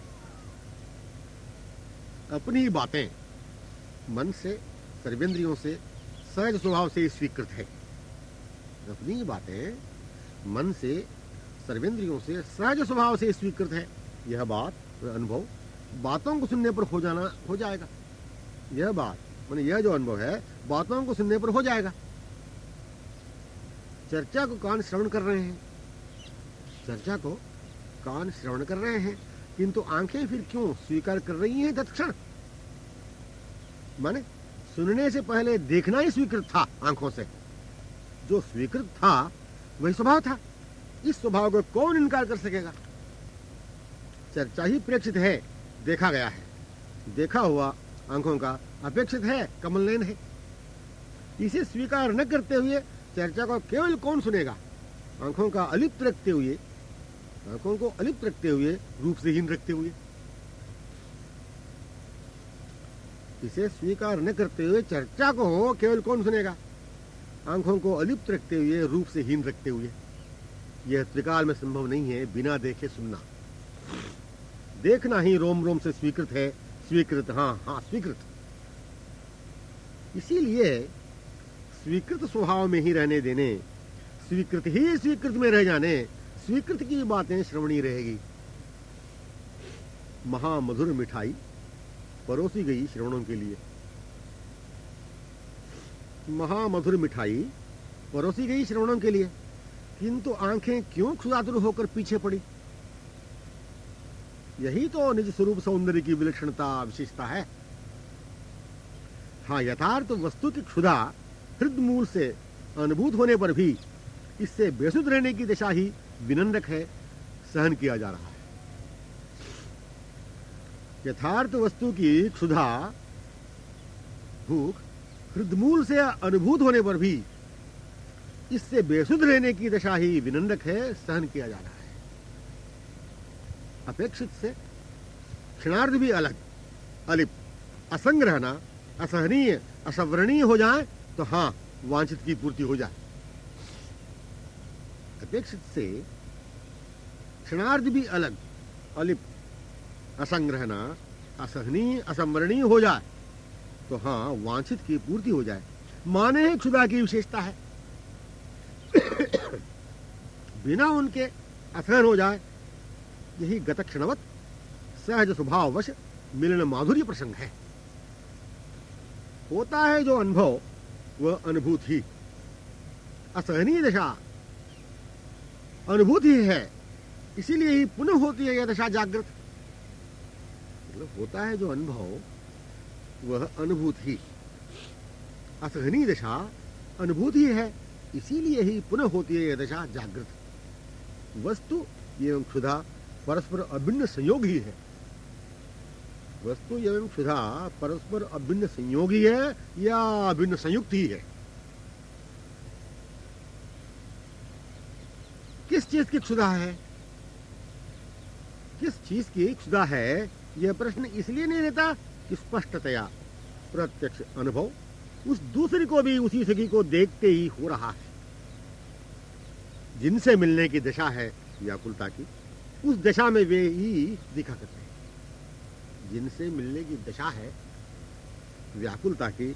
अपनी ही बातें मन से सर्वेंद्रियों से सहज स्वभाव से स्वीकृत है, अपनी ही बातें मन से सर्वेंद्रियों से सहज स्वभाव से स्वीकृत है। यह बात अनुभव बातों को सुनने पर हो जाना हो जाएगा। यह बात माने यह जो अनुभव है बातों को सुनने पर हो जाएगा। चर्चा को कान श्रवण कर रहे हैं, चर्चा को कान श्रवण कर रहे हैं, किंतु आंखें फिर क्यों स्वीकार कर रही हैं तत्क्षण। माने सुनने से पहले देखना ही स्वीकृत था आंखों से, जो स्वीकृत था वही स्वभाव था। इस स्वभाव को कौन इनकार कर सकेगा। चर्चा ही प्रेक्षित है, देखा गया है, देखा हुआ आंखों का अपेक्षित है, कमल नयन है। इसे स्वीकार न करते हुए चर्चा को केवल कौन सुनेगा। आंखों का अलिप्त रखते हुए, आंखों को अलिप्त रखते हुए, रूप से हीन रखते हुए, इसे स्वीकार न करते हुए चर्चा को केवल कौन सुनेगा। आंखों को अलिप्त रखते हुए, रूप से हीन रखते हुए। यह त्रिकाल में संभव नहीं है बिना देखे सुनना। देखना ही रोम रोम से स्वीकृत है, स्वीकृत, हाँ हाँ स्वीकृत। इसीलिए स्वीकृत स्वभाव में ही रहने देने, स्वीकृत ही स्वीकृत में रह जाने, स्वीकृत की बातें श्रवणी रहेगी। महामधुर मिठाई परोसी गई श्रवणों के लिए, महामधुर मिठाई परोसी गई श्रवणों के लिए, किंतु आंखें क्यों क्षुधातुर होकर पीछे पड़ी। यही तो निज स्वरूप सौंदर्य की विलक्षणता विशेषता है। हाँ, यथार्थ वस्तु की क्षुधा हृदय मूल से अनुभूत होने पर भी इससे बेसुध रहने की दशा ही विनम्रक है, सहन किया जा रहा है। यथार्थ वस्तु की क्षुधा भूख हृदय मूल से अनुभूत होने पर भी इससे बेसुध रहने की दशा ही विनम्रक है, सहन किया जा रहा है। अपेक्षित से क्षणार्ध भी अलग, अलिप्त, असंग रहना, असहनीय, असवर्णीय हो जाए तो हाँ वांछित की पूर्ति हो जाए। अपेक्षित से क्षणार्ध भी अलग, अलिप्त, असंग्रहणा, असहनीय, असंवरणीय हो जाए तो हाँ, वांछित की पूर्ति हो जाए, माने ही क्षुधा की विशेषता है। बिना उनके असहन हो जाए, यही गत क्षणवत सहज स्वभाववश मिलन माधुर्य प्रसंग है। होता है जो अनुभव वह अनुभूति, असहनीय दशा अनुभूति है, इसीलिए ही पुनः होती है यह दशा जागृत। मतलब होता है जो अनुभव वह अनुभूति, असहनीय दशा अनुभूति है, इसीलिए ही पुनः होती है यह दशा जागृत। वस्तु एवं क्षुधा परस्पर अभिन्न संयोग ही है। वस्तु एवं क्षुधा परस्पर अभिन्न संयोग ही है या अभिन्न संयुक्त ही है? किस चीज की क्षुधा है, किस चीज की क्षुधा है, यह प्रश्न इसलिए नहीं रहता कि स्पष्टतया प्रत्यक्ष अनुभव उस दूसरी को भी उसी सखी को देखते ही हो रहा है। जिनसे मिलने की दशा है व्याकुलता की, उस दशा में वे ही दिखा करते हैं। जिनसे मिलने की दशा है व्याकुलता की,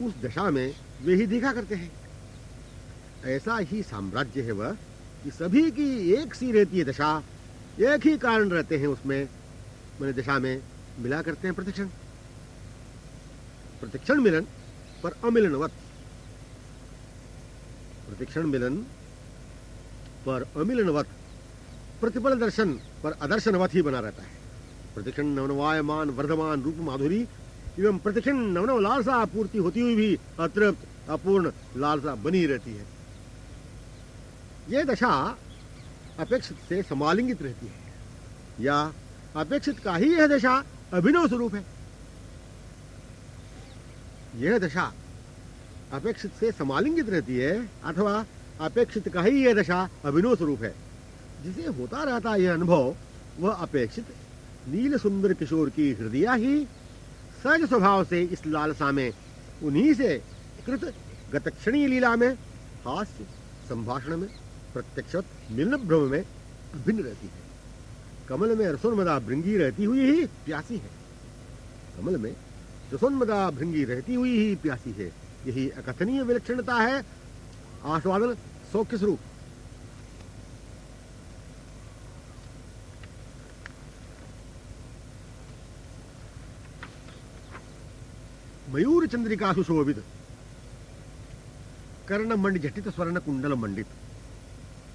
उस दशा में वे ही दिखा करते हैं। ऐसा ही साम्राज्य है वह कि सभी की एक सी रहती है दशा, एक ही कारण रहते हैं उसमें, मैंने दशा में मिला करते हैं प्रतिक्षण। प्रतिक्षण मिलन पर अमिलनवत, प्रतिक्षण मिलन पर अमिलनवत, प्रतिपल दर्शन पर अदर्शनवत ही बना रहता है। प्रतिक्षण नवनवायमान वर्धमान रूप माधुरी एवं प्रतिक्षण नवनव लालसा पूर्ति होती हुई भी अतृप्त अपूर्ण लालसा बनी रहती है। यह दशा अपेक्षित से समालिंगित रहती है, या अपेक्षित का ही यह दशा अभिनव स्वरूप है। यह दशा अपेक्षित से समालिंगित रहती है, अथवा अपेक्षित का ही यह दशा अभिनव स्वरूप है। जिसे होता रहता यह अनुभव, वह अपेक्षित नील सुंदर किशोर की हृदय ही सहज स्वभाव से इस लालसा में, उन्हीं से कृत गतक्षणीय लीला में, हास्य संभाषण में, प्रत्यक्ष मिलन भ्रम में अभिन्न रहती है। कमल में रसोन्मदा भृंगी रहती हुई ही प्यासी है। कमल में रसोन्मदा भृंगी रहती हुई ही प्यासी है। यही अकथनीय विलक्षणता है आस्वादन सौख्य स्वरूप। मयूर चंद्रिका सुशोभित कर्ण मणि जटित स्वर्ण कुंडल मंडित।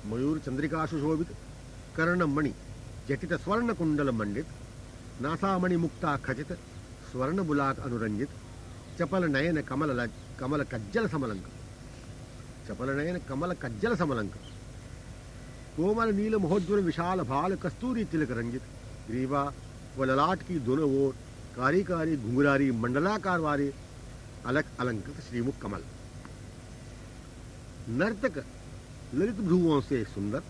मयूर चंद्रिका सुशोभित कर्ण मणि जटित स्वर्ण कुंडल मंडित, नासामणि मुक्ता खचित स्वर्ण बुलाक अनुरंजित, चपल नयन कमल कज्जल समलंक, चपल नयन कमल कज्जल समलंक, कोमल नील महोज्वल विशाल भाल कस्तूरी तिलक रंजित, ग्रीवा व ललाट की दोनों ओर कारी कारी घुंघरारी मंडलाकार वाले अलग अलंकृत श्रीमुख कमल, नर्तक ललित भ्रुवों से सुंदर,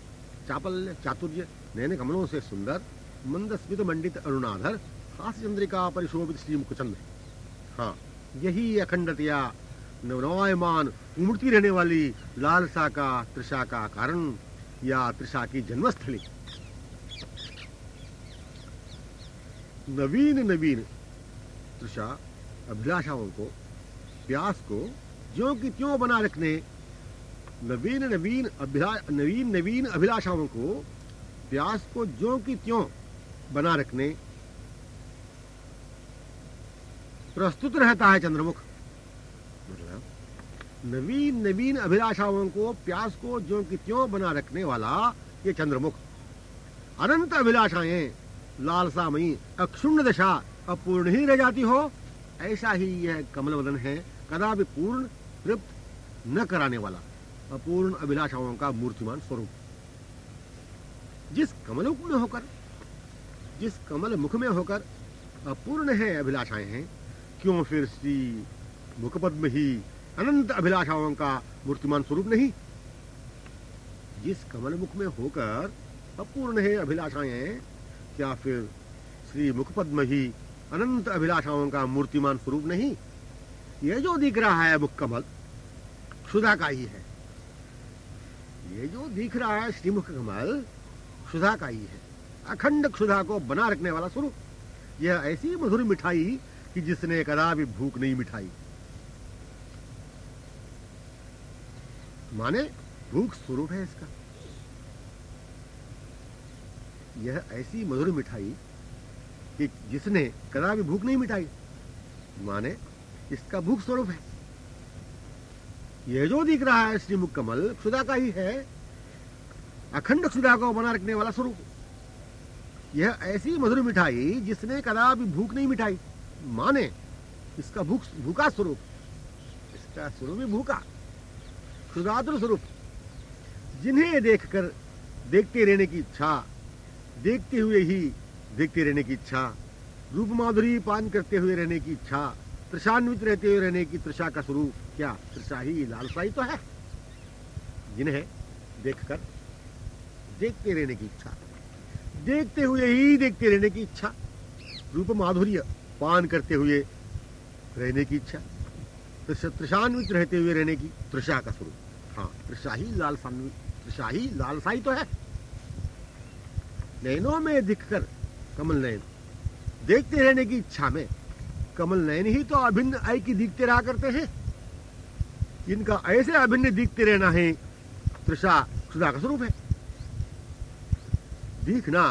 चापल्य चातुर्य नयन कमलों से सुंदर, मंद स्मित मंडित अरुणाधर, हास्य चंद्रिका परिशोभित श्रीमुख चंद्र। हाँ, यही अखंडतया नवनवायमान उमड़ती रहने वाली लालसा का, तृषा का कारण, या तृषा की जन्मस्थली। नवीन नवीन तृषा अभिलाषाओं को, प्यास को ज्यों की त्यों बना रखने, नवीन नवीन अभिलाषाओं को, प्यास को ज्यों की त्यों बना रखने प्रस्तुत रहता है चंद्रमुख। मतलब नवीन नवीन अभिलाषाओं को, प्यास को ज्यों की त्यों बना रखने वाला ये चंद्रमुख। अनंत अभिलाषाएं लालसामयी अक्षुण्ण दशा अपूर्ण ही रह जाती हो, ऐसा ही यह कमलवदन है, कदापि पूर्ण तृप्त न कराने वाला अपूर्ण अभिलाषाओं का मूर्तिमान स्वरूप। जिस कमल मुख में होकर अपूर्ण है अभिलाषाएं हैं, क्यों फिर श्री मुखपद्म ही अनंत अभिलाषाओं का मूर्तिमान स्वरूप नहीं? जिस कमल मुख में होकर अपूर्ण है अभिलाषाएं, क्या फिर श्री मुखपद्म ही अनंत अभिलाषाओं का मूर्तिमान स्वरूप नहीं? यह जो दिख रहा है मुख कमल क्षुधा का ही है। ये जो दिख रहा है श्रीमुख कमल क्षुधा का ही है, अखंड क्षुधा को बना रखने वाला स्वरूप। यह ऐसी मधुर मिठाई कि जिसने कदापि भूख नहीं मिठाई। माने भूख स्वरूप है इसका। यह ऐसी मधुर मिठाई कि जिसने कदापि भूख नहीं मिटाई, माने इसका भूख स्वरूप है। यह जो दिख रहा है श्रीमुख कमल क्षुधा का ही है, अखंड क्षुधा को बना रखने वाला स्वरूप। यह ऐसी मधुर मिठाई जिसने कदापि भूख नहीं मिटाई, माने इसका भूखा स्वरूप। इसका स्वरूप ही भूखा, क्षुधातुर स्वरूप। जिन्हें देखकर देखते रहने की इच्छा, देखते हुए ही देखते रहने की इच्छा, रूप माधुरी पान करते हुए रहने की इच्छा, तृषान्वित रहते हुए रहने की तृषा का स्वरूप क्या? तृषा ही, लालसा ही तो है। जिन्हें देखकर देखते रहने की इच्छा, देखते हुए ही देखते रहने की इच्छा, रूप माधुर्य पान करते हुए रहने की इच्छा, तृषान्वित रहते हुए रहने की तृषा का स्वरूप। हाँ, तृषा ही लालसा ही तो है। नैनों में दिखकर कमल नयन, देखते रहने की इच्छा में कमल नयन ही तो अभिन्न ऐकी दिखते रहा करते हैं। इनका ऐसे अभिन्न दिखते रहना है तृषा क्षुधा का स्वरूप है। दिखना